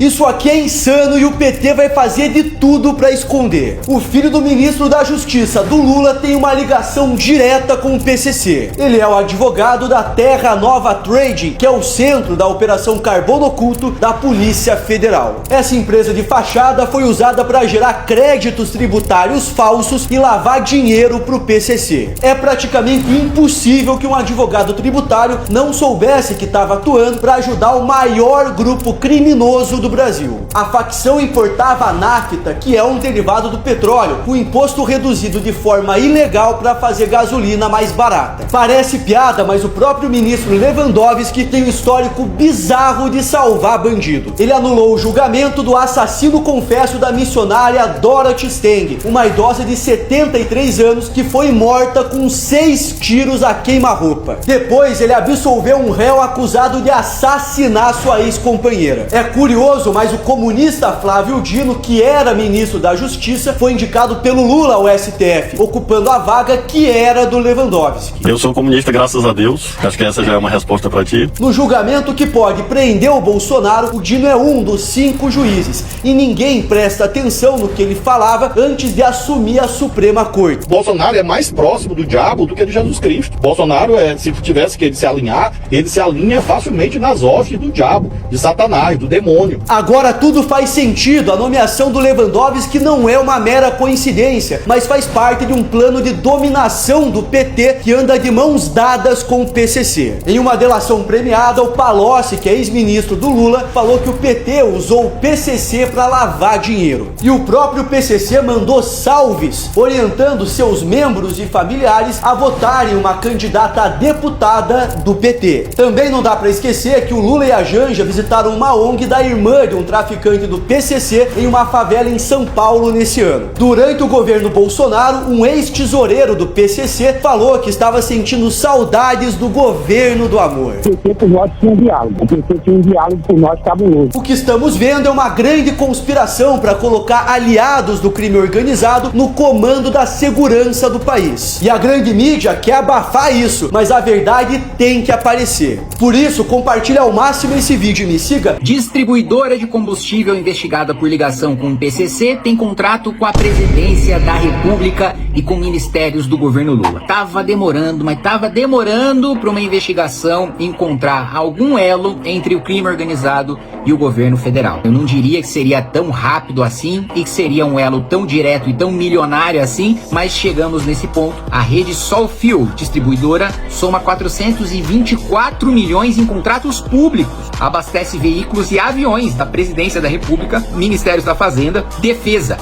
Isso aqui é insano e o PT vai fazer de tudo para esconder. O filho do ministro da Justiça, do Lula, tem uma ligação direta com o PCC. Ele é o advogado da Terra Nova Trading, que é o centro da Operação Carbono Oculto da Polícia Federal. Essa empresa de fachada foi usada para gerar créditos tributários falsos e lavar dinheiro para o PCC. É praticamente impossível que um advogado tributário não soubesse que estava atuando para ajudar o maior grupo criminoso do Brasil. A facção importava a nafta, que é um derivado do petróleo, com imposto reduzido de forma ilegal para fazer gasolina mais barata. Parece piada, mas o próprio ministro Lewandowski tem um histórico bizarro de salvar bandido. Ele anulou o julgamento do assassino confesso da missionária Dorothy Stang, uma idosa de 73 anos que foi morta com 6 tiros a queima-roupa. Depois ele absolveu um réu acusado de assassinar sua ex-companheira. É curioso, mas o comunista Flávio Dino, que era ministro da Justiça, foi indicado pelo Lula ao STF, ocupando a vaga que era do Lewandowski. Eu sou comunista, graças a Deus. Acho que essa já é uma resposta para ti. No julgamento que pode prender o Bolsonaro, o Dino é um dos 5 juízes e ninguém presta atenção no que ele falava antes de assumir a Suprema Corte. Bolsonaro é mais próximo do diabo do que de Jesus Cristo. Bolsonaro, se tivesse que ele se alinhar, ele se alinha facilmente nas hostes do diabo, de Satanás, do demônio. Agora tudo faz sentido. A nomeação do Lewandowski não é uma mera coincidência, mas faz parte de um plano de dominação do PT que anda de mãos dadas com o PCC. Em uma delação premiada, o Palocci, que é ex-ministro do Lula, falou que o PT usou o PCC para lavar dinheiro. E o próprio PCC mandou salves, orientando seus membros e familiares a votarem uma candidata a deputada do PT. Também não dá para esquecer que o Lula e a Janja visitaram uma ONG da irmã de um traficante do PCC em uma favela em São Paulo nesse ano. Durante o governo Bolsonaro, um ex-tesoureiro do PCC falou que estava sentindo saudades do governo do amor. O PT por nós tinha um diálogo. O PT tinha um diálogo por nós cabuloso. O que estamos vendo é uma grande conspiração para colocar aliados do crime organizado no comando da segurança do país. E a grande mídia quer abafar isso, mas a verdade tem que aparecer. Por isso, compartilhe ao máximo esse vídeo e me siga. Distribuidora de combustível investigada por ligação com o PCC tem contrato com a Presidência da República e com ministérios do governo Lula. Tava demorando, mas tava demorando para uma investigação encontrar algum elo entre o crime organizado e o governo federal. Eu não diria que seria tão rápido assim e que seria um elo tão direto e tão milionário assim, mas chegamos nesse ponto. A rede Solfuel, distribuidora, soma 424 milhões em contratos públicos, abastece veículos e aviões da Presidência da República, Ministérios da Fazenda, Defesa.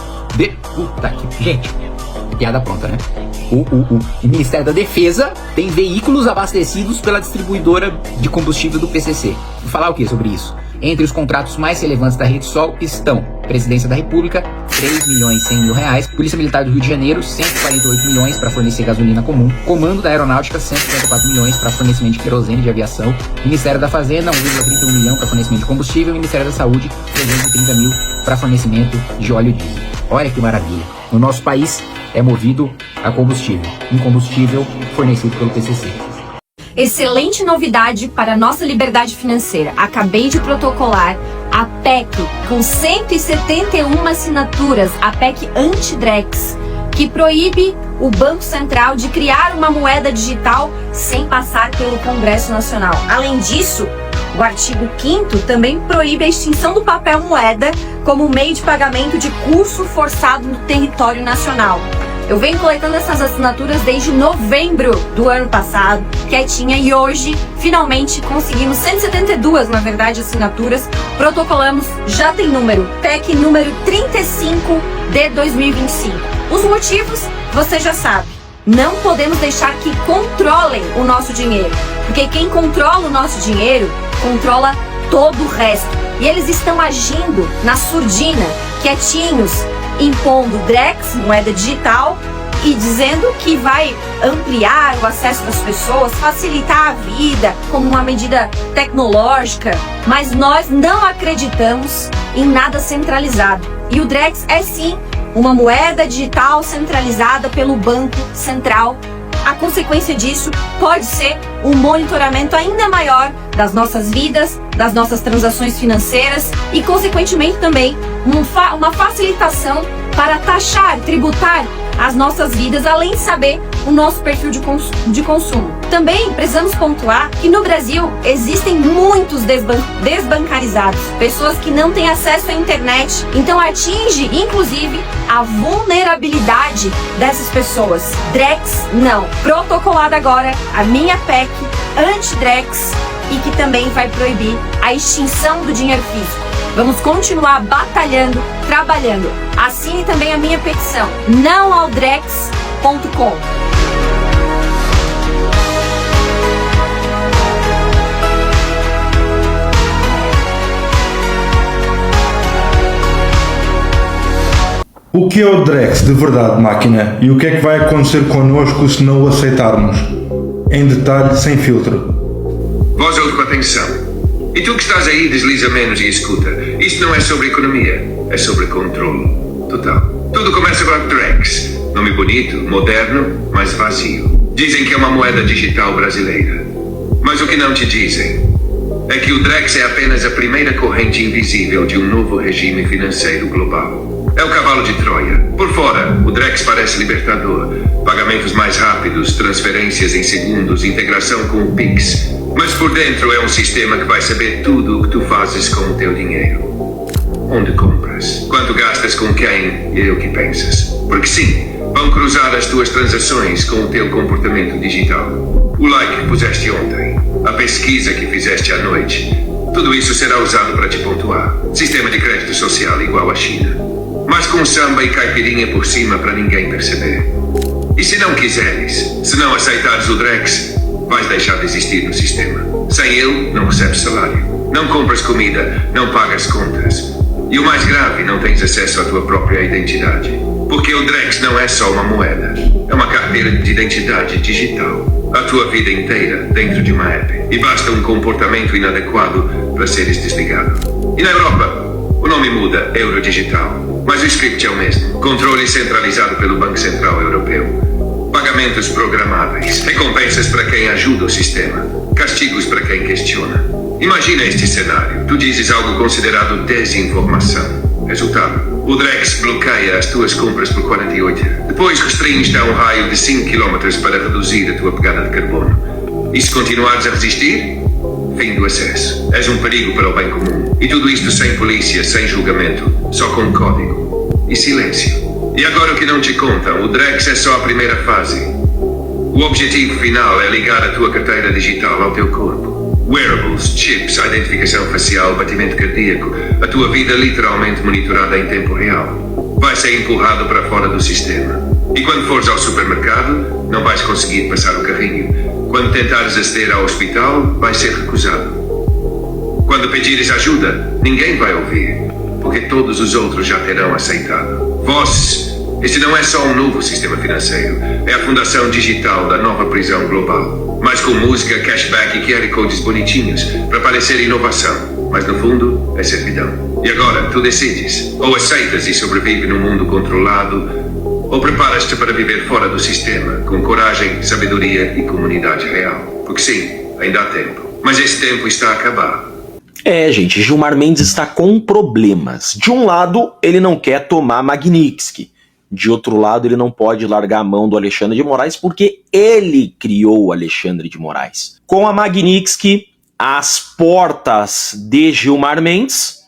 Puta que... Gente, piada pronta, né? O Ministério da Defesa tem veículos abastecidos pela distribuidora de combustível do PCC. Vou falar o que sobre isso? Entre os contratos mais relevantes da Rede Sol estão Presidência da República, 3 milhões 100 mil reais, Polícia Militar do Rio de Janeiro, 148 milhões para fornecer gasolina comum, Comando da Aeronáutica, 154 milhões para fornecimento de querosene de aviação, Ministério da Fazenda, 1,31 milhão para fornecimento de combustível e Ministério da Saúde, 330 mil para fornecimento de óleo diesel. Olha que maravilha! No nosso país é movido a combustível, um combustível fornecido pelo PCC. Excelente novidade para nossa liberdade financeira. Acabei de protocolar a PEC com 171 assinaturas, a PEC Anti-Drex, que proíbe o Banco Central de criar uma moeda digital sem passar pelo Congresso Nacional. Além disso, o artigo 5º também proíbe a extinção do papel moeda como meio de pagamento de curso forçado no território nacional. Eu venho coletando essas assinaturas desde novembro do ano passado, quietinha, e hoje, finalmente, conseguimos 172, na verdade, assinaturas. Protocolamos, já tem número, PEC número 35 de 2025. Os motivos, você já sabe. Não podemos deixar que controlem o nosso dinheiro, porque quem controla o nosso dinheiro, controla todo o resto. E eles estão agindo na surdina, quietinhos, impondo Drex, moeda digital, e dizendo que vai ampliar o acesso das pessoas, facilitar a vida como uma medida tecnológica, mas nós não acreditamos em nada centralizado. E o Drex é sim uma moeda digital centralizada pelo Banco Central. A consequência disso pode ser um monitoramento ainda maior das nossas vidas, das nossas transações financeiras e, consequentemente, também uma facilitação para taxar, tributar as nossas vidas, além de saber o nosso perfil de consumo. Também precisamos pontuar que no Brasil existem muitos desbancarizados, pessoas que não têm acesso à internet, então atinge, inclusive, a vulnerabilidade dessas pessoas. Drex, não. Protocolada agora a minha PEC anti-Drex e que também vai proibir a extinção do dinheiro físico. Vamos continuar batalhando, trabalhando. Assine também a minha petição, nãoaldrex.com. O que é o Drex de verdade, máquina? E o que é que vai acontecer connosco se não o aceitarmos? Em detalhe, sem filtro. Voz alto com atenção. E tu que estás aí, desliza menos e escuta. Isto não é sobre economia, é sobre controle total. Tudo começa com a Drex. Nome bonito, moderno, mas vazio. Dizem que é uma moeda digital brasileira. Mas o que não te dizem é que o Drex é apenas a primeira corrente invisível de um novo regime financeiro global. É o cavalo de Troia. Por fora, o Drex parece libertador. Pagamentos mais rápidos, transferências em segundos, integração com o Pix. Mas por dentro é um sistema que vai saber tudo o que tu fazes com o teu dinheiro. Onde compras, quanto gastas com quem e o que pensas. Porque sim, vão cruzar as tuas transações com o teu comportamento digital. O like que puseste ontem, a pesquisa que fizeste à noite, tudo isso será usado para te pontuar. Sistema de crédito social igual à China. Mas com samba e caipirinha por cima para ninguém perceber. E se não quiseres, se não aceitares o Drex, vais deixar de existir no sistema. Sem ele, não recebes salário. Não compras comida, não pagas contas. E o mais grave, não tens acesso à tua própria identidade. Porque o Drex não é só uma moeda. É uma carteira de identidade digital. A tua vida inteira dentro de uma app. E basta um comportamento inadequado para seres desligado. E na Europa, o nome muda, Euro Digital. Mas o script é o mesmo. Controle centralizado pelo Banco Central Europeu. Pagamentos programáveis. Recompensas para quem ajuda o sistema. Castigos para quem questiona. Imagina este cenário. Tu dizes algo considerado desinformação. Resultado. O Drex bloqueia as tuas compras por 48 horas. Depois restringe-te a um raio de 5 km para reduzir a tua pegada de carbono. E se continuares a resistir? Fim do acesso. És um perigo para o bem comum. E tudo isto sem polícia, sem julgamento. Só com código. E silêncio. E agora o que não te contam, o Drex é só a primeira fase. O objetivo final é ligar a tua carteira digital ao teu corpo. Wearables, chips, identificação facial, batimento cardíaco. A tua vida literalmente monitorada em tempo real. Vai ser empurrado para fora do sistema. E quando fores ao supermercado, não vais conseguir passar o carrinho. Quando tentares aceder ao hospital, vais ser recusado. Quando pedires ajuda, ninguém vai ouvir, porque todos os outros já terão aceitado. Vozes. Este não é só um novo sistema financeiro, é a fundação digital da nova prisão global. Mas com música, cashback e QR codes bonitinhos, para parecer inovação, mas no fundo é servidão. E agora, tu decides, ou aceitas e sobrevive num mundo controlado, ou preparas-te para viver fora do sistema, com coragem, sabedoria e comunidade real. Porque sim, ainda há tempo. Mas esse tempo está a acabar. Gente, Gilmar Mendes está com problemas. De um lado, ele não quer tomar Magnitsky. De outro lado, ele não pode largar a mão do Alexandre de Moraes porque ele criou o Alexandre de Moraes. Com a Magnitsky às portas de Gilmar Mendes,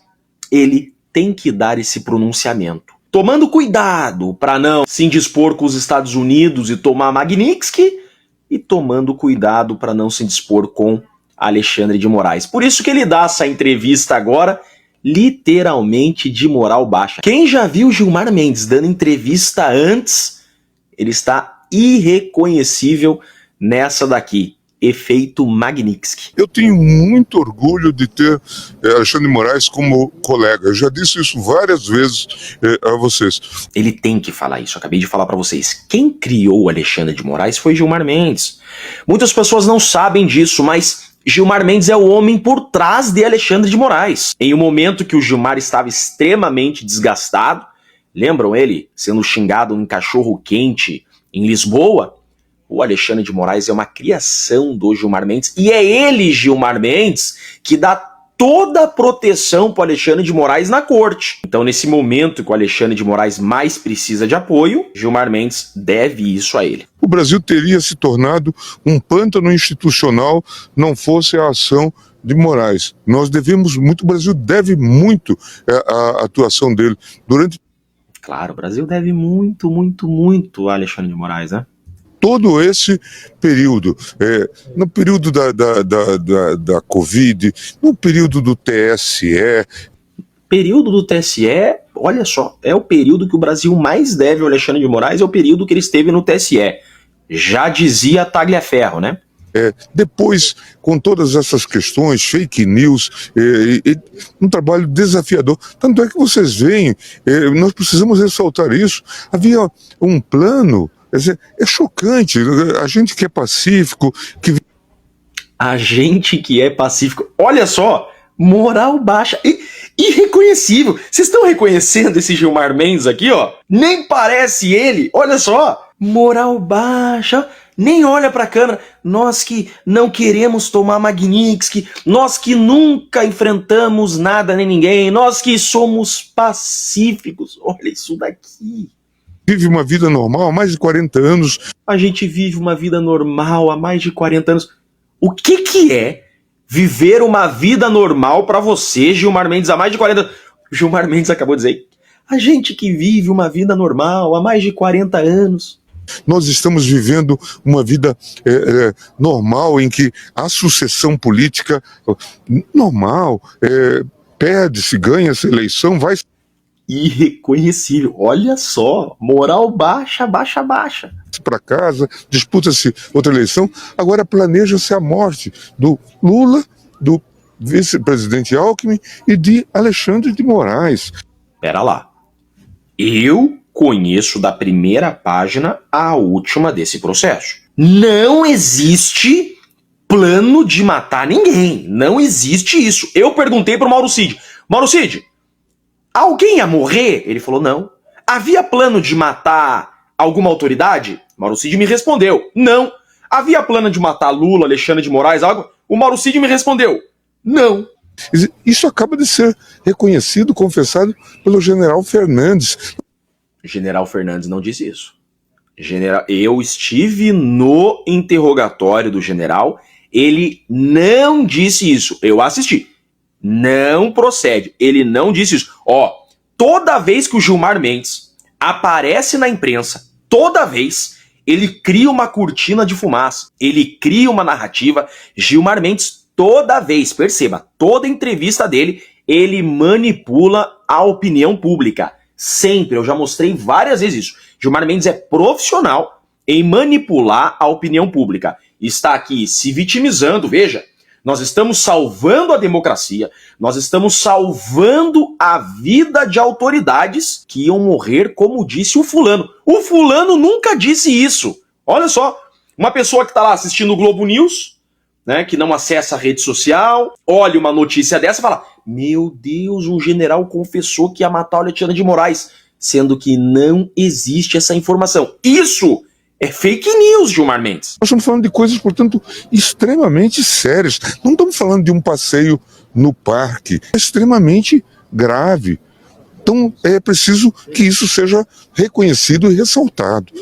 ele tem que dar esse pronunciamento. Tomando cuidado para não se indispor com os Estados Unidos e tomar Magnitsky, e tomando cuidado para não se indispor com Alexandre de Moraes. Por isso que ele dá essa entrevista agora, literalmente de moral baixa. Quem já viu Gilmar Mendes dando entrevista antes, ele está irreconhecível nessa daqui. Efeito Magnitsky. Eu tenho muito orgulho de ter Alexandre de Moraes como colega. Eu já disse isso várias vezes a vocês. Ele tem que falar isso. Eu acabei de falar para vocês. Quem criou o Alexandre de Moraes foi Gilmar Mendes. Muitas pessoas não sabem disso, mas Gilmar Mendes é o homem por trás de Alexandre de Moraes. Em um momento que o Gilmar estava extremamente desgastado, lembram ele sendo xingado em cachorro quente em Lisboa? O Alexandre de Moraes é uma criação do Gilmar Mendes e é ele, Gilmar Mendes, que dá toda a proteção para o Alexandre de Moraes na corte. Então, nesse momento que o Alexandre de Moraes mais precisa de apoio, Gilmar Mendes deve isso a ele. O Brasil teria se tornado um pântano institucional não fosse a ação de Moraes. Nós devemos muito, o Brasil deve muito à atuação dele durante... Claro, o Brasil deve muito, muito, muito a Alexandre de Moraes, né? Todo esse período, no período da Covid, no período do TSE. Período do TSE, olha só, é o período que o Brasil mais deve ao Alexandre de Moraes, é o período que ele esteve no TSE. Já dizia Tagliaferro, né? Depois, com todas essas questões, fake news, um trabalho desafiador. Tanto é que vocês veem, nós precisamos ressaltar isso, havia um plano. Quer dizer, é chocante, a gente que é pacífico... A gente que é pacífico, olha só, moral baixa, irreconhecível. Vocês estão reconhecendo esse Gilmar Mendes aqui, ó? Nem parece ele, olha só, moral baixa, nem olha pra câmera. Nós que não queremos tomar Magnitsky, nós que nunca enfrentamos nada nem ninguém, nós que somos pacíficos, olha isso daqui. Vive uma vida normal há mais de 40 anos. A gente vive uma vida normal há mais de 40 anos. O que é viver uma vida normal pra você, Gilmar Mendes, há mais de 40 anos? O Gilmar Mendes acabou de dizer, a gente que vive uma vida normal há mais de 40 anos. Nós estamos vivendo uma vida normal em que a sucessão política normal, perde-se, ganha-se eleição, vai... Irreconhecível, olha só, moral baixa, baixa, baixa. Para casa, disputa-se outra eleição, agora planeja-se a morte do Lula, do vice-presidente Alckmin e de Alexandre de Moraes. Pera lá, eu conheço da primeira página à última desse processo. Não existe plano de matar ninguém, não existe isso. Eu perguntei pro Mauro Cid, Mauro Cid, alguém ia morrer? Ele falou, não. Havia plano de matar alguma autoridade? Mauro Cid me respondeu, não. Havia plano de matar Lula, Alexandre de Moraes, algo? O Mauro Cid me respondeu, não. Isso acaba de ser reconhecido, confessado pelo general Fernandes. General Fernandes não disse isso. Eu estive no interrogatório do general, ele não disse isso. Eu assisti. Não procede. Ele não disse isso. Ó, toda vez que o Gilmar Mendes aparece na imprensa, toda vez, ele cria uma cortina de fumaça. Ele cria uma narrativa. Gilmar Mendes, toda vez, perceba, toda entrevista dele, ele manipula a opinião pública. Sempre, eu já mostrei várias vezes isso. Gilmar Mendes é profissional em manipular a opinião pública. Está aqui se vitimizando, veja. Nós estamos salvando a democracia, nós estamos salvando a vida de autoridades que iam morrer, como disse o fulano. O fulano nunca disse isso. Olha só, uma pessoa que está lá assistindo o Globo News, né, que não acessa a rede social, olha uma notícia dessa e fala, meu Deus, um general confessou que ia matar o Alexandre de Moraes, sendo que não existe essa informação. Isso é fake news, Gilmar Mendes. Nós estamos falando de coisas, portanto, extremamente sérias. Não estamos falando de um passeio no parque. É extremamente grave. Então é preciso que isso seja reconhecido e ressaltado.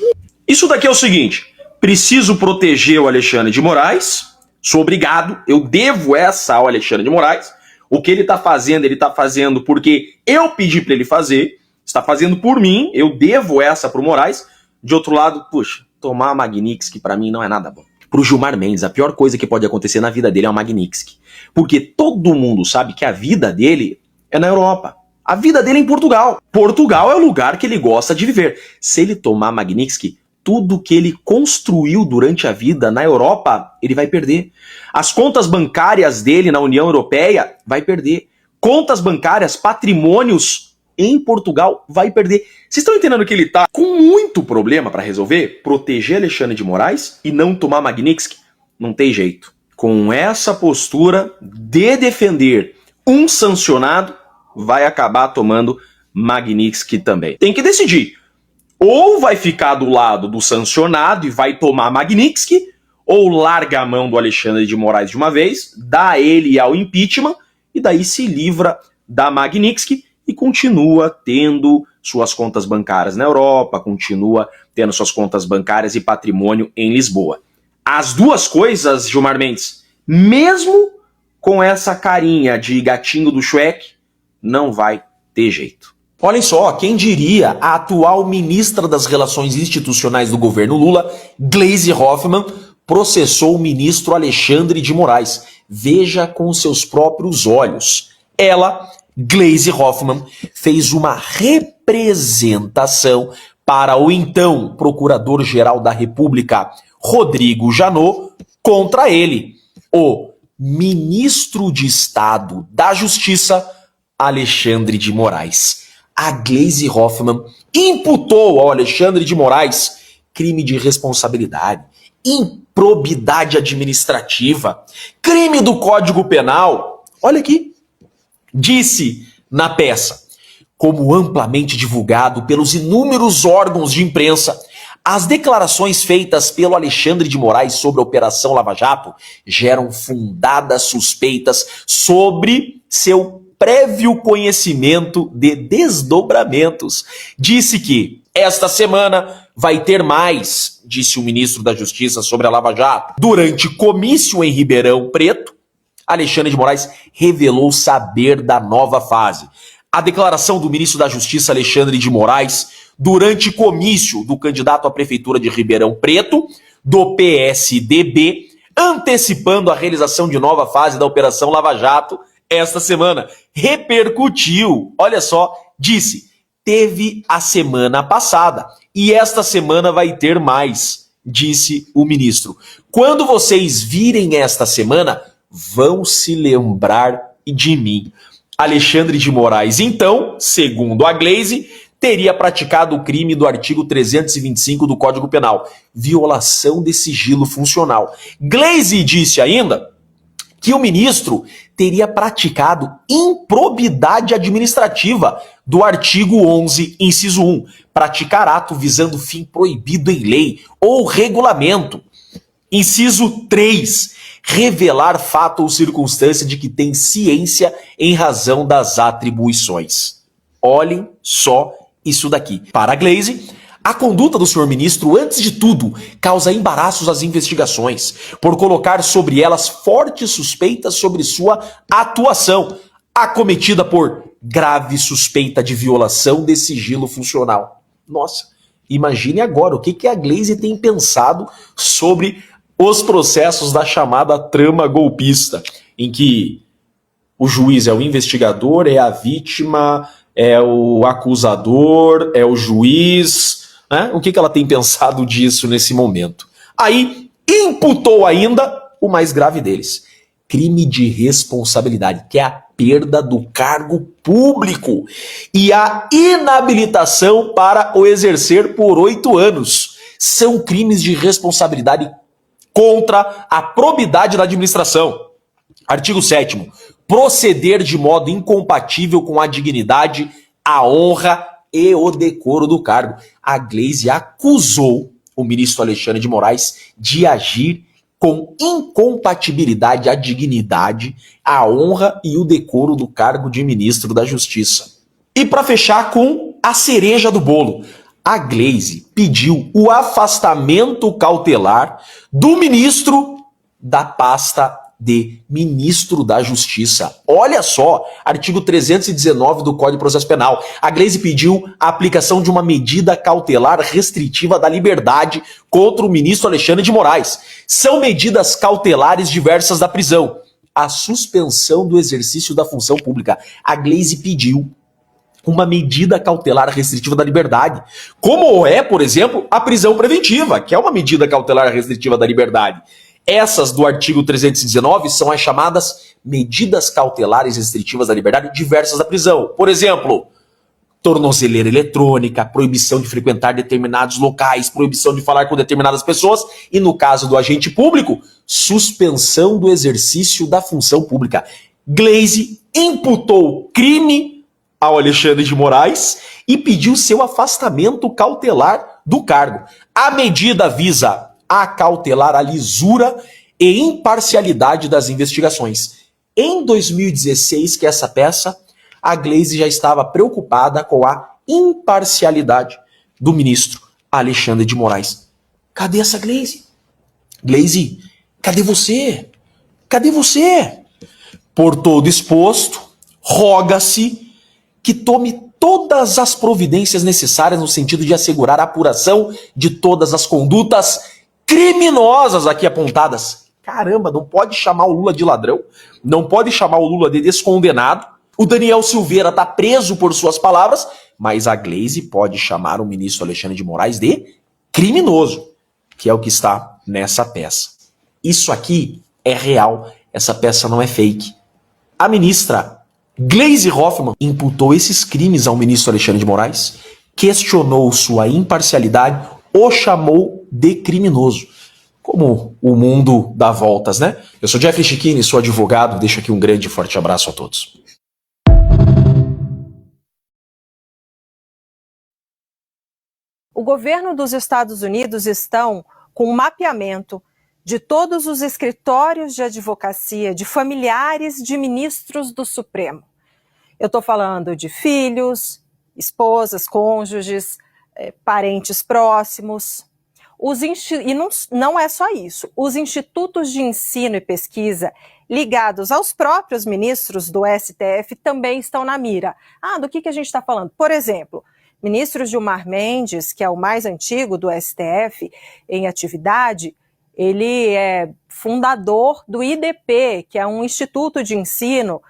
Isso daqui é o seguinte, preciso proteger o Alexandre de Moraes, sou obrigado, eu devo essa ao Alexandre de Moraes. O que ele está fazendo porque eu pedi para ele fazer, está fazendo por mim, eu devo essa pro Moraes. De outro lado, puxa, tomar a Magnitsky pra mim não é nada bom. Pro Gilmar Mendes, a pior coisa que pode acontecer na vida dele é o Magnitsky. Porque todo mundo sabe que a vida dele é na Europa. A vida dele é em Portugal. Portugal é o lugar que ele gosta de viver. Se ele tomar Magnitsky, tudo que ele construiu durante a vida na Europa, ele vai perder. As contas bancárias dele na União Europeia, vai perder. Contas bancárias, patrimônios em Portugal, vai perder. Vocês estão entendendo que ele tá com muito problema para resolver? Proteger Alexandre de Moraes e não tomar Magnitsky? Não tem jeito. Com essa postura de defender um sancionado, vai acabar tomando Magnitsky também. Tem que decidir. Ou vai ficar do lado do sancionado e vai tomar Magnitsky, ou larga a mão do Alexandre de Moraes de uma vez, dá ele ao impeachment, e daí se livra da Magnitsky e continua tendo suas contas bancárias na Europa, continua tendo suas contas bancárias e patrimônio em Lisboa. As duas coisas, Gilmar Mendes, mesmo com essa carinha de gatinho do Shrek, não vai ter jeito. Olhem só, quem diria, a atual ministra das Relações Institucionais do governo Lula, Gleisi Hoffmann, processou o ministro Alexandre de Moraes. Veja com seus próprios olhos. Ela, Gleisi Hoffmann, fez uma representação para o então Procurador-Geral da República, Rodrigo Janot, contra ele, o ministro de Estado da Justiça, Alexandre de Moraes. A Gleisi Hoffmann imputou ao Alexandre de Moraes crime de responsabilidade, improbidade administrativa, crime do Código Penal. Olha aqui. Disse na peça, como amplamente divulgado pelos inúmeros órgãos de imprensa, as declarações feitas pelo Alexandre de Moraes sobre a Operação Lava Jato geram fundadas suspeitas sobre seu prévio conhecimento de desdobramentos. Disse que esta semana vai ter mais, disse o ministro da Justiça sobre a Lava Jato. Durante comício em Ribeirão Preto, Alexandre de Moraes revelou saber da nova fase. A declaração do ministro da Justiça, Alexandre de Moraes, durante comício do candidato à prefeitura de Ribeirão Preto, do PSDB, antecipando a realização de nova fase da Operação Lava Jato, esta semana, repercutiu, olha só, disse, teve a semana passada e esta semana vai ter mais, disse o ministro. Quando vocês virem esta semana, vão se lembrar de mim. Alexandre de Moraes, então, segundo a Gleisi, teria praticado o crime do artigo 325 do Código Penal, violação de sigilo funcional. Gleisi disse ainda que o ministro teria praticado improbidade administrativa do artigo 11, inciso 1, praticar ato visando fim proibido em lei ou regulamento. Inciso 3, revelar fato ou circunstância de que tem ciência em razão das atribuições. Olhem só isso daqui. Para a Gleisi, a conduta do senhor ministro, antes de tudo, causa embaraços às investigações, por colocar sobre elas fortes suspeitas sobre sua atuação, acometida por grave suspeita de violação de sigilo funcional. Nossa, imagine agora o que a Gleisi tem pensado sobre os processos da chamada trama golpista, em que o juiz é o investigador, é a vítima, é o acusador, é o juiz, né? O que ela tem pensado disso nesse momento? Aí, imputou ainda o mais grave deles, crime de responsabilidade, que é a perda do cargo público e a inabilitação para o exercer por 8 anos. São crimes de responsabilidade contra a probidade da administração. Artigo 7º. Proceder de modo incompatível com a dignidade, a honra e o decoro do cargo. A Gleisi acusou o ministro Alexandre de Moraes de agir com incompatibilidade à dignidade, a honra e o decoro do cargo de ministro da Justiça. E para fechar com a cereja do bolo, a Gleisi pediu o afastamento cautelar do ministro da pasta de ministro da Justiça. Olha só, artigo 319 do Código de Processo Penal. A Gleisi pediu a aplicação de uma medida cautelar restritiva da liberdade contra o ministro Alexandre de Moraes. São medidas cautelares diversas da prisão. A suspensão do exercício da função pública. A Gleisi pediu uma medida cautelar restritiva da liberdade, como é, por exemplo, a prisão preventiva, que é uma medida cautelar restritiva da liberdade. Essas do artigo 319 são as chamadas medidas cautelares restritivas da liberdade diversas da prisão. Por exemplo, tornozeleira eletrônica, proibição de frequentar determinados locais, proibição de falar com determinadas pessoas e, no caso do agente público, suspensão do exercício da função pública. Gleisi imputou crime ao Alexandre de Moraes e pediu seu afastamento cautelar do cargo. A medida visa acautelar a lisura e imparcialidade das investigações. Em 2016, que é essa peça, a Glaze já estava preocupada com a imparcialidade do ministro Alexandre de Moraes. Cadê essa Glaze? Glaze, cadê você? Cadê você? Por todo exposto, roga-se que tome todas as providências necessárias no sentido de assegurar a apuração de todas as condutas criminosas aqui apontadas. Caramba, não pode chamar o Lula de ladrão, não pode chamar o Lula de descondenado. O Daniel Silveira está preso por suas palavras, mas a Glaze pode chamar o ministro Alexandre de Moraes de criminoso, que é o que está nessa peça. Isso aqui é real, essa peça não é fake. A ministra Gleisi Hoffmann imputou esses crimes ao ministro Alexandre de Moraes, questionou sua imparcialidade, o chamou de criminoso. Como o mundo dá voltas, né? Eu sou Jeffrey Chiquini, sou advogado, deixo aqui um grande e forte abraço a todos. O governo dos Estados Unidos estão com um mapeamento de todos os escritórios de advocacia de familiares de ministros do Supremo. Eu estou falando de filhos, esposas, cônjuges, parentes próximos. E não é só isso. Os institutos de ensino e pesquisa ligados aos próprios ministros do STF também estão na mira. Do que a gente está falando? Por exemplo, ministro Gilmar Mendes, que é o mais antigo do STF em atividade, ele é fundador do IDP, que é um instituto de ensino,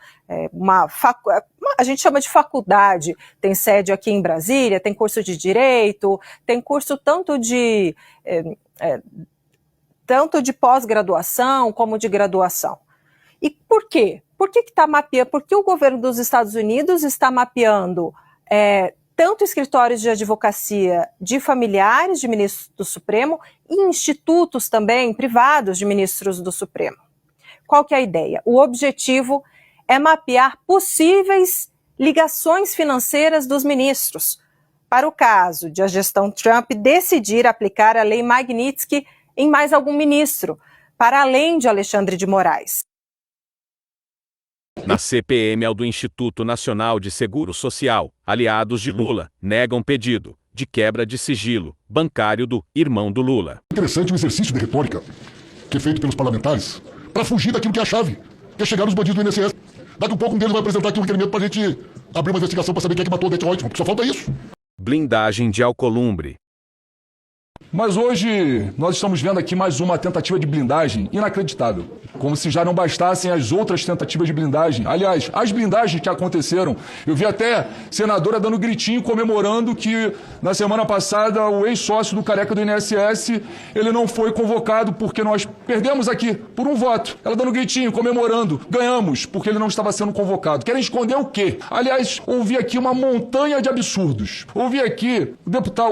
a gente chama de faculdade, tem sede aqui em Brasília, tem curso de Direito, tem curso tanto de pós-graduação como de graduação. E por quê? Por que está mapeando? Porque o governo dos Estados Unidos está mapeando tanto escritórios de advocacia de familiares de ministros do Supremo e institutos também privados de ministros do Supremo. Qual que é a ideia? O objetivo é mapear possíveis ligações financeiras dos ministros, para o caso de a gestão Trump decidir aplicar a lei Magnitsky em mais algum ministro, para além de Alexandre de Moraes. Na CPM ao do Instituto Nacional de Seguro Social, aliados de Lula negam pedido de quebra de sigilo bancário do irmão do Lula. Interessante o exercício de retórica que é feito pelos parlamentares para fugir daquilo que é a chave, que é chegar nos bandidos do INSS. Daqui a pouco um deles vai apresentar aqui um requerimento para a gente abrir uma investigação para saber quem é que matou o Odete Reutemann, porque só falta isso. Blindagem de Alcolumbre. Mas hoje nós estamos vendo aqui mais uma tentativa de blindagem inacreditável. Como se já não bastassem as outras tentativas de blindagem. Aliás, as blindagens que aconteceram, eu vi até senadora dando gritinho comemorando que na semana passada o ex-sócio do careca do INSS, ele não foi convocado porque nós perdemos aqui por um voto. Ela dando gritinho, comemorando, ganhamos porque ele não estava sendo convocado. Querem esconder o quê? Aliás, ouvi aqui uma montanha de absurdos. Ouvi aqui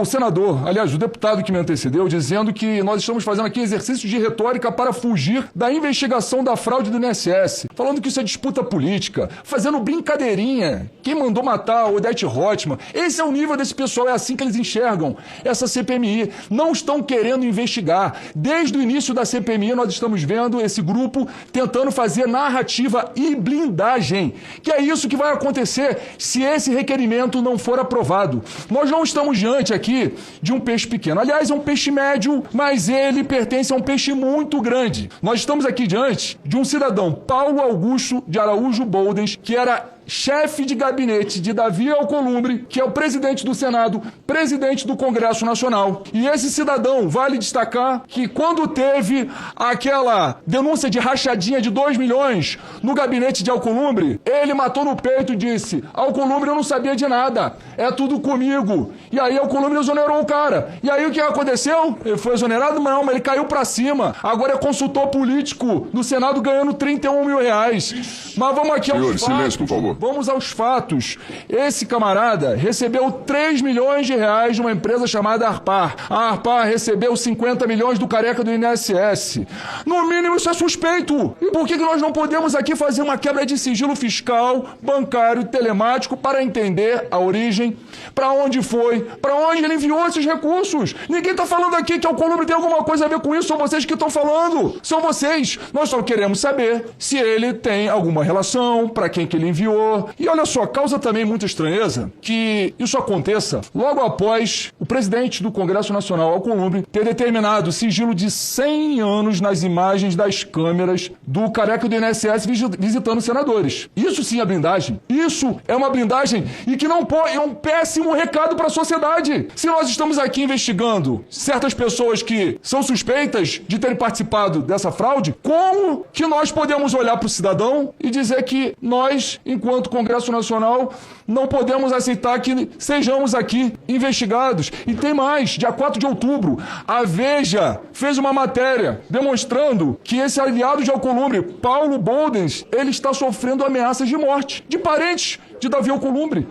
o senador, aliás, o deputado que me antecedeu, dizendo que nós estamos fazendo aqui exercício de retórica para fugir da investigação da fraude do INSS, falando que isso é disputa política, fazendo brincadeirinha. Quem mandou matar o Odete Reutemann? Esse é o nível desse pessoal, é assim que eles enxergam essa CPMI. Não estão querendo investigar. Desde o início da CPMI nós estamos vendo esse grupo tentando fazer narrativa e blindagem, que é isso que vai acontecer se esse requerimento não for aprovado. Nós não estamos diante aqui de um peixe pequeno. Aliás, é um peixe médio, mas ele pertence a um peixe muito grande. Nós estamos aqui diante de um cidadão, Paulo Augusto de Araújo Boldens, que era chefe de gabinete de Davi Alcolumbre, que é o presidente do Senado, presidente do Congresso Nacional. E esse cidadão, vale destacar que quando teve aquela denúncia de rachadinha de 2 milhões no gabinete de Alcolumbre, ele matou no peito e disse: Alcolumbre, eu não sabia de nada, é tudo comigo. E aí Alcolumbre exonerou o cara. E aí o que aconteceu? Ele foi exonerado? Não, mas ele caiu pra cima. Agora é consultor político no Senado ganhando 31 mil reais. Mas vamos aqui... Senhor, silêncio, por favor. Vamos aos fatos. Esse camarada recebeu 3 milhões de reais de uma empresa chamada Arpar. A Arpar recebeu 50 milhões do careca do INSS. No mínimo isso é suspeito. E por que nós não podemos aqui fazer uma quebra de sigilo fiscal, bancário e telemático para entender a origem, para onde foi, para onde ele enviou esses recursos? Ninguém está falando aqui que a Alcolumbre tem alguma coisa a ver com isso, são vocês que estão falando. São vocês. Nós só queremos saber se ele tem alguma relação, para quem que ele enviou. E olha só, causa também muita estranheza que isso aconteça logo após o presidente do Congresso Nacional, Alcolumbre, ter determinado sigilo de 100 anos nas imagens das câmeras do careca do INSS visitando senadores. Isso sim é blindagem. Isso é uma blindagem e que não pode, é um péssimo recado para a sociedade. Se nós estamos aqui investigando certas pessoas que são suspeitas de terem participado dessa fraude, como que nós podemos olhar para o cidadão e dizer que nós, enquanto Congresso Nacional, não podemos aceitar que sejamos aqui investigados? E tem mais, dia 4 de outubro, a Veja fez uma matéria demonstrando que esse aliado de Alcolumbre, Paulo Boldens, ele está sofrendo ameaças de morte de parentes de Davi Alcolumbre.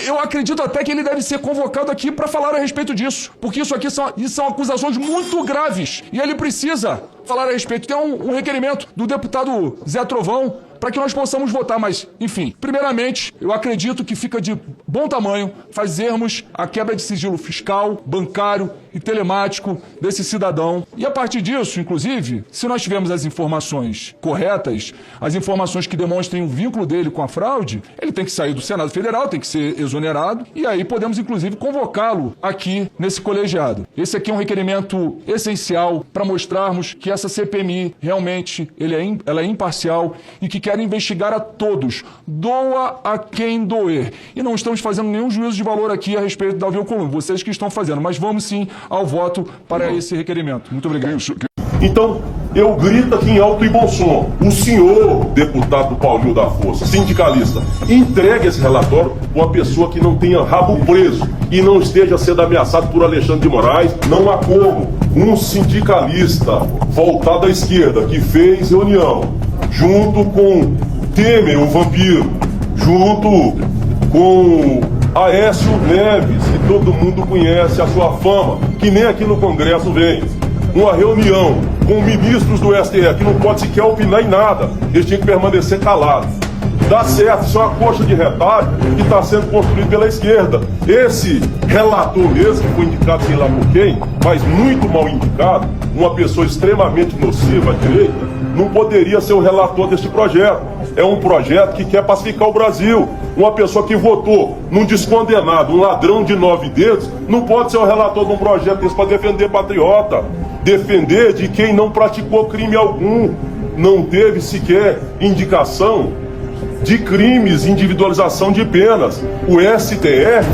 Eu acredito até que ele deve ser convocado aqui para falar a respeito disso, porque isso aqui são acusações muito graves e ele precisa falar a respeito. Tem um requerimento do deputado Zé Trovão para que nós possamos votar, mas, enfim, primeiramente, eu acredito que fica de bom tamanho fazermos a quebra de sigilo fiscal, bancário e telemático desse cidadão. E a partir disso, inclusive, se nós tivermos as informações corretas, as informações que demonstrem o vínculo dele com a fraude, ele tem que sair do Senado Federal, tem que ser exonerado, e aí podemos, inclusive, convocá-lo aqui nesse colegiado. Esse aqui é um requerimento essencial para mostrarmos que essa CPMI realmente ela é imparcial e que quer investigar a todos, doa a quem doer. E não estamos fazendo nenhum juízo de valor aqui a respeito da Davi Alcolumbre, vocês que estão fazendo, mas vamos sim ao voto para esse requerimento. Muito obrigado. Então, eu grito aqui em alto e bom som, o senhor deputado Paulinho da Força, sindicalista, entregue esse relatório para uma pessoa que não tenha rabo preso e não esteja sendo ameaçado por Alexandre de Moraes. Não há como um sindicalista voltado à esquerda que fez reunião junto com Temer, o vampiro, junto com Aécio Neves, que todo mundo conhece a sua fama, que nem aqui no Congresso vem. Uma reunião com ministros do STF, que não pode sequer opinar em nada, eles tinham que permanecer calados. Dá certo, isso é uma coxa de retalho que está sendo construído pela esquerda. Esse relator mesmo, que foi indicado sei lá por quem, mas muito mal indicado, uma pessoa extremamente nociva à direita, não poderia ser o relator deste projeto. É um projeto que quer pacificar o Brasil. Uma pessoa que votou num descondenado, um ladrão de 9 dedos, não pode ser o relator de um projeto desse para defender patriota, defender de quem não praticou crime algum, não teve sequer indicação de crimes, individualização de penas. O STF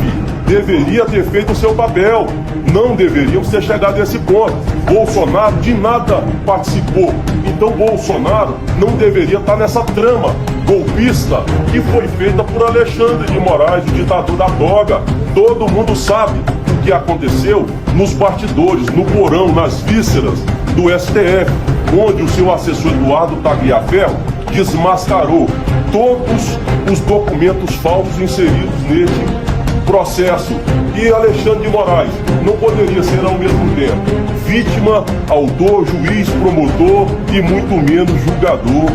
deveria ter feito o seu papel. Não deveríamos ter chegado a esse ponto. Bolsonaro de nada participou. Então Bolsonaro não deveria estar nessa trama golpista que foi feita por Alexandre de Moraes, o ditador da toga. Todo mundo sabe o que aconteceu nos bastidores, no porão, nas vísceras do STF, onde o seu assessor Eduardo Tagliaferro desmascarou todos os documentos falsos inseridos neste processo. E Alexandre de Moraes não poderia ser ao mesmo tempo vítima, autor, juiz, promotor e muito menos julgador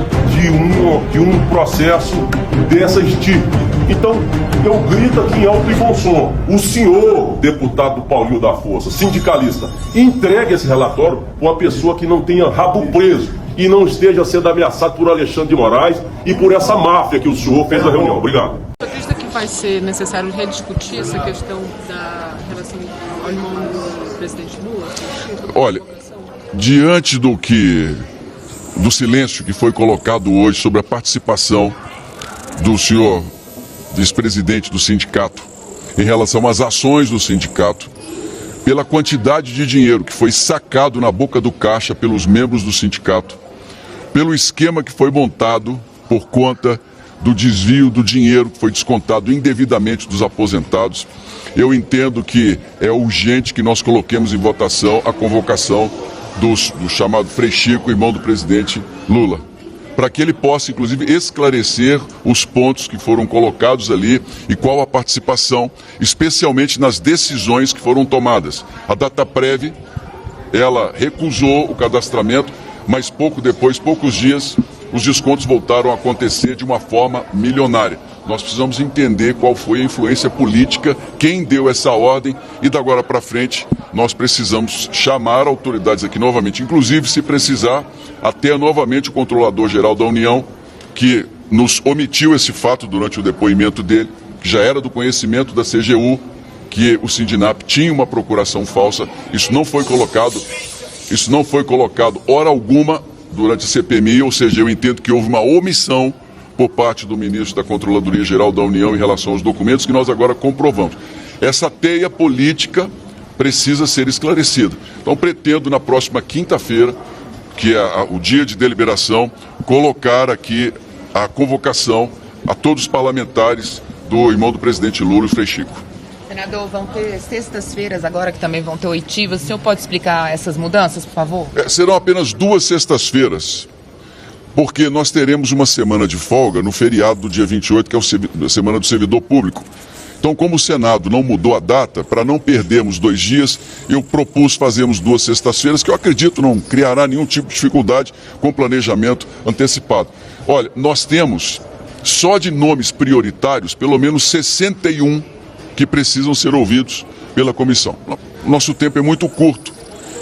de um processo dessa estirpe. Então, eu grito aqui em alto e bom som, o senhor deputado Paulinho da Força, sindicalista, entregue esse relatório para uma pessoa que não tenha rabo preso e não esteja sendo ameaçado por Alexandre de Moraes e por essa máfia que o senhor fez na reunião. Obrigado. Você acredita que vai ser necessário rediscutir essa questão da relação ao irmão do presidente Lula? Olha, diante do silêncio que foi colocado hoje sobre a participação do senhor vice-presidente do sindicato em relação às ações do sindicato, pela quantidade de dinheiro que foi sacado na boca do caixa pelos membros do sindicato, pelo esquema que foi montado por conta do desvio do dinheiro que foi descontado indevidamente dos aposentados, eu entendo que é urgente que nós coloquemos em votação a convocação do chamado Frei Chico, irmão do presidente Lula. para que ele possa, inclusive, esclarecer os pontos que foram colocados ali e qual a participação, especialmente nas decisões que foram tomadas. A Dataprev, ela recusou o cadastramento, mas pouco depois, poucos dias, os descontos voltaram a acontecer de uma forma milionária. Nós precisamos entender qual foi a influência política, quem deu essa ordem, e da agora para frente nós precisamos chamar autoridades aqui novamente, inclusive, se precisar, até novamente o Controlador-Geral da União, que nos omitiu esse fato durante o depoimento dele, que já era do conhecimento da CGU, que o Sindinap tinha uma procuração falsa. Isso não foi colocado hora alguma durante a CPMI, ou seja, eu entendo que houve uma omissão por parte do ministro da Controladoria Geral da União em relação aos documentos que nós agora comprovamos. Essa teia política precisa ser esclarecida. Então, pretendo na próxima quinta-feira, que é o dia de deliberação, colocar aqui a convocação a todos os parlamentares do irmão do presidente Lula, o Frei Chico. Senador, vão ter sextas-feiras agora que também vão ter oitivas. O senhor pode explicar essas mudanças, por favor? Serão apenas 2 sextas-feiras, porque nós teremos uma semana de folga no feriado do dia 28, que é a Semana do Servidor Público. Então, como o Senado não mudou a data, para não perdermos 2 dias, eu propus fazermos 2 sextas-feiras, que eu acredito não criará nenhum tipo de dificuldade com planejamento antecipado. Olha, nós temos, só de nomes prioritários, pelo menos 61 que precisam ser ouvidos pela comissão. Nosso tempo é muito curto.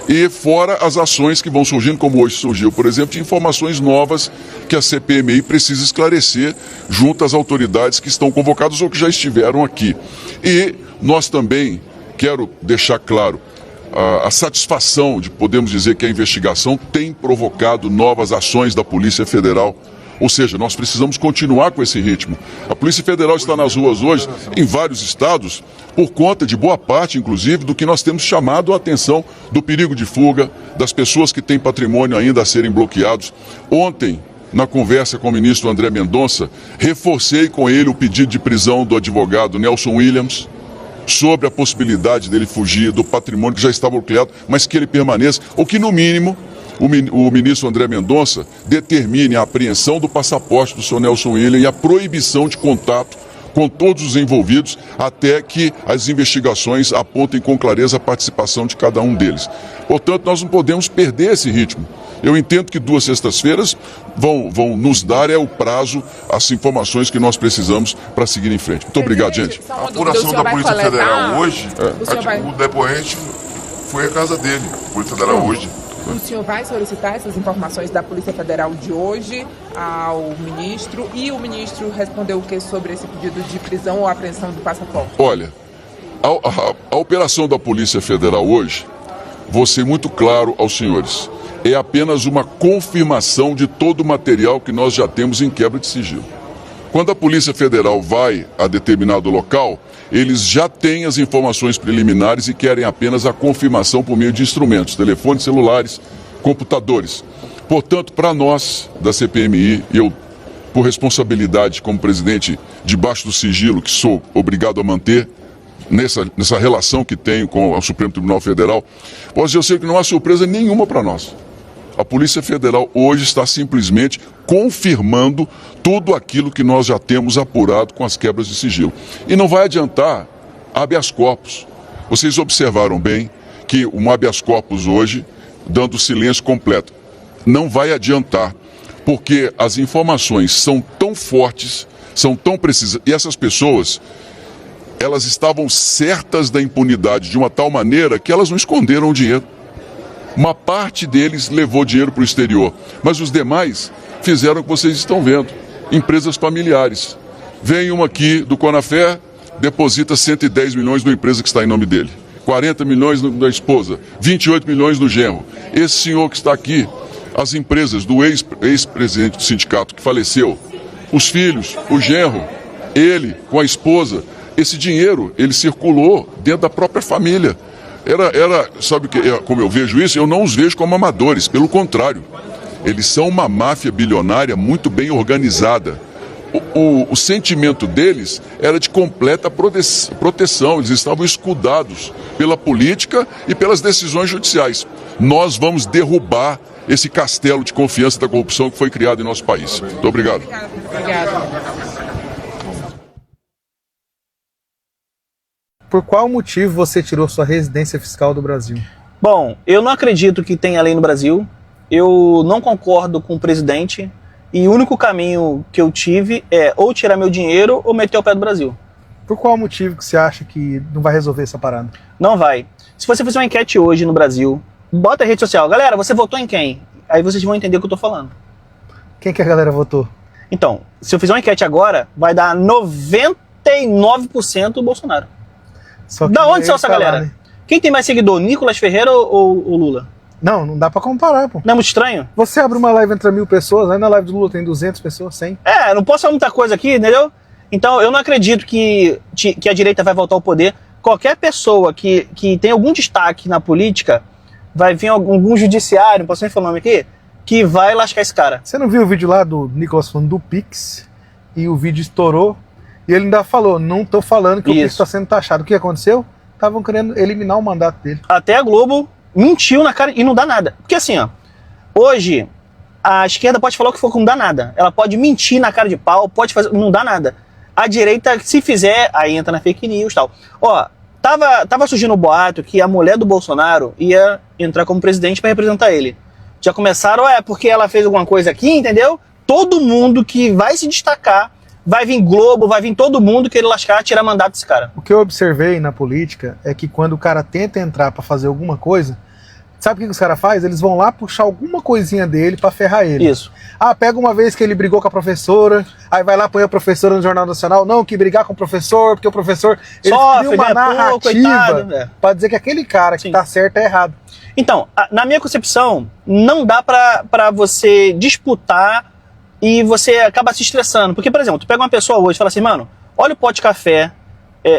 E fora as ações que vão surgindo, como hoje surgiu, por exemplo, de informações novas que a CPMI precisa esclarecer junto às autoridades que estão convocadas ou que já estiveram aqui. E nós também, quero deixar claro, a satisfação de podermos dizer que a investigação tem provocado novas ações da Polícia Federal. Ou seja, nós precisamos continuar com esse ritmo. A Polícia Federal está nas ruas hoje, em vários estados, por conta de boa parte, inclusive, do que nós temos chamado a atenção do perigo de fuga, das pessoas que têm patrimônio ainda a serem bloqueados. Ontem, na conversa com o ministro André Mendonça, reforcei com ele o pedido de prisão do advogado Nelson Williams, sobre a possibilidade dele fugir do patrimônio que já está bloqueado, mas que ele permaneça, ou que, no mínimo, o ministro André Mendonça determine a apreensão do passaporte do senhor Nelson Williams e a proibição de contato com todos os envolvidos até que as investigações apontem com clareza a participação de cada um deles. Portanto, nós não podemos perder esse ritmo. Eu entendo que 2 sextas-feiras vão nos dar o prazo, as informações que nós precisamos para seguir em frente. Muito obrigado, gente. A apuração da Polícia Federal hoje, o depoente foi à casa dele, a Polícia Federal hoje. O senhor vai solicitar essas informações da Polícia Federal de hoje ao ministro, e o ministro respondeu o que sobre esse pedido de prisão ou apreensão do passaporte? Olha, a operação da Polícia Federal hoje, vou ser muito claro aos senhores, é apenas uma confirmação de todo o material que nós já temos em quebra de sigilo. Quando a Polícia Federal vai a determinado local, eles já têm as informações preliminares e querem apenas a confirmação por meio de instrumentos, telefones celulares, computadores. Portanto, para nós da CPMI, eu, por responsabilidade como presidente, debaixo do sigilo que sou obrigado a manter, nessa relação que tenho com o Supremo Tribunal Federal, posso dizer que não há surpresa nenhuma para nós. A Polícia Federal hoje está simplesmente confirmando tudo aquilo que nós já temos apurado com as quebras de sigilo. E não vai adiantar habeas corpus. Vocês observaram bem que um habeas corpus hoje, dando silêncio completo, não vai adiantar, porque as informações são tão fortes, são tão precisas, e essas pessoas, elas estavam certas da impunidade de uma tal maneira que elas não esconderam o dinheiro. Uma parte deles levou dinheiro para o exterior, mas os demais fizeram o que vocês estão vendo. Empresas familiares. Vem uma aqui do Conafé, deposita 110 milhões numa empresa que está em nome dele. 40 milhões da esposa, 28 milhões do genro. Esse senhor que está aqui, as empresas do ex-presidente do sindicato que faleceu, os filhos, o genro, ele com a esposa, esse dinheiro, ele circulou dentro da própria família. Sabe como eu vejo isso? Eu não os vejo como amadores, pelo contrário. Eles são uma máfia bilionária muito bem organizada. o sentimento deles era de completa proteção, eles estavam escudados pela política e pelas decisões judiciais. Nós vamos derrubar esse castelo de confiança da corrupção que foi criado em nosso país. Muito obrigado. Por qual motivo você tirou sua residência fiscal do Brasil? Bom, eu não acredito que tenha lei no Brasil, eu não concordo com o presidente e o único caminho que eu tive é ou tirar meu dinheiro ou meter o pé do Brasil. Por qual motivo que você acha que não vai resolver essa parada? Não vai. Se você fizer uma enquete hoje no Brasil, bota a rede social, galera, você votou em quem? Aí vocês vão entender o que eu tô falando. Quem que a galera votou? Então, se eu fizer uma enquete agora, vai dar 99% do Bolsonaro. Da onde saiu essa galera? Né? Quem tem mais seguidor, Nicolas Ferreira ou Lula? Não dá pra comparar, pô. Não é muito estranho? Você abre uma live entre 1.000 pessoas, aí na live do Lula tem 200 pessoas, 100. Não posso falar muita coisa aqui, entendeu? Então, eu não acredito que a direita vai voltar ao poder. Qualquer pessoa que tem algum destaque na política, vai vir algum judiciário, não posso nem falar o nome aqui, que vai lascar esse cara. Você não viu o vídeo lá do Nicolas falando do Pix? E o vídeo estourou. E ele ainda falou, não tô falando que o Pix está sendo taxado. O que aconteceu? Estavam querendo eliminar o mandato dele. Até a Globo mentiu na cara e não dá nada. Porque assim, ó, hoje a esquerda pode falar o que for que não dá nada. Ela pode mentir na cara de pau, pode fazer, não dá nada. A direita, se fizer, aí entra na fake news e tal. Ó, tava surgindo o boato que a mulher do Bolsonaro ia entrar como presidente para representar ele. Já começaram, porque ela fez alguma coisa aqui, entendeu? Todo mundo que vai se destacar, vai vir Globo, vai vir todo mundo querer lascar, tirar mandato desse cara. O que eu observei na política é que quando o cara tenta entrar pra fazer alguma coisa, sabe o que os caras fazem? Eles vão lá puxar alguma coisinha dele pra ferrar ele. Isso. Pega uma vez que ele brigou com a professora, aí vai lá, põe a professora no Jornal Nacional, não, que brigar com o professor, porque o professor... Ele cria uma narrativa pra dizer que aquele cara que tá certo é errado. Então, na minha concepção, não dá pra você disputar e você acaba se estressando. Porque, por exemplo, tu pega uma pessoa hoje e fala assim, mano, olha o pote de café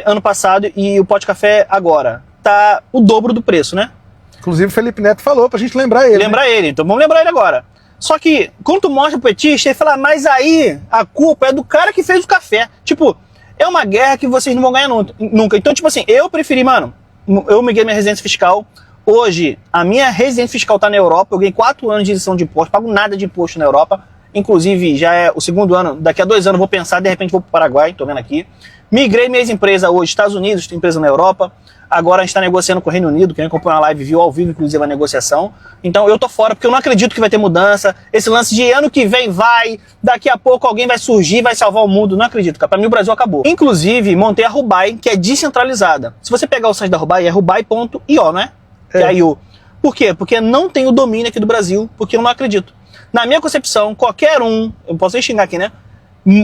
ano passado e o pote de café agora. Tá o dobro do preço, né? Inclusive o Felipe Neto falou pra gente lembrar ele. Lembrar ele, então vamos lembrar ele agora. Só que, quando tu mostra pro petista, ele fala, mas aí a culpa é do cara que fez o café. Tipo, é uma guerra que vocês não vão ganhar nunca. Então, tipo assim, eu preferi, mano, eu miguei minha residência fiscal. Hoje, a minha residência fiscal tá na Europa, eu ganhei 4 anos de isenção de imposto, pago nada de imposto na Europa. Inclusive, já é o segundo ano, daqui a 2 anos eu vou pensar, de repente vou pro Paraguai, tô vendo aqui. Migrei minha ex-empresa hoje, Estados Unidos, tem empresa na Europa. Agora a gente está negociando com o Reino Unido, quem acompanhou a live viu ao vivo, inclusive, a negociação. Então eu tô fora, porque eu não acredito que vai ter mudança. Esse lance de ano que vem vai, daqui a pouco alguém vai surgir, vai salvar o mundo. Não acredito, cara. Pra mim o Brasil acabou. Inclusive, montei a Rubai, que é descentralizada. Se você pegar o site da Rubai, é rubai.io, né? Que é a IO. Por quê? Porque não tem o domínio aqui do Brasil, porque eu não acredito. Na minha concepção, qualquer um, eu posso nem xingar aqui, né?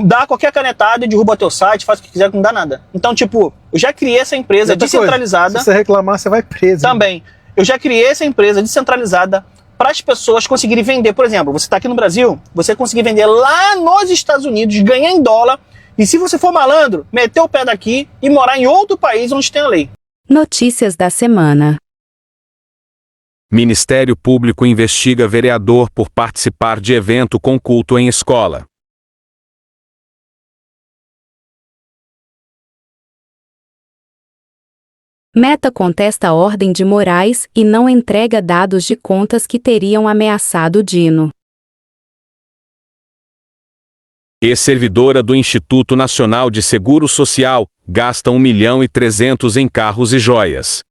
Dá qualquer canetada e derruba teu site, faz o que quiser, que não dá nada. Então, tipo, eu já criei essa empresa descentralizada. Se você reclamar, você vai preso. Também. Eu já criei essa empresa descentralizada para as pessoas conseguirem vender. Por exemplo, você está aqui no Brasil, você conseguir vender lá nos Estados Unidos, ganhar em dólar, e se você for malandro, meter o pé daqui e morar em outro país onde tem a lei. Notícias da semana. Ministério Público investiga vereador por participar de evento com culto em escola. Meta contesta a ordem de Moraes e não entrega dados de contas que teriam ameaçado Dino. Ex-servidora do Instituto Nacional de Seguro Social gasta 1.300.000 em carros e joias.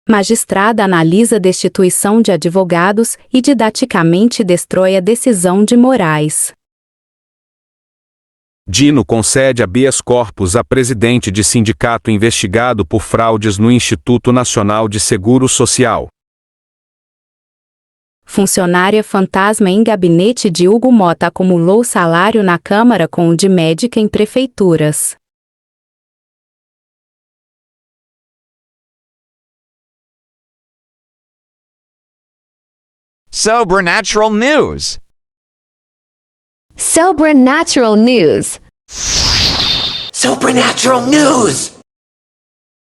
Magistrada analisa destituição de advogados e didaticamente destrói a decisão de Moraes. Dino concede habeas corpus a presidente de sindicato investigado por fraudes no Instituto Nacional de Seguro Social. Funcionária fantasma em gabinete de Hugo Mota acumulou salário na Câmara com o de médica em prefeituras. Sobrenatural News. Sobrenatural News. Supernatural News.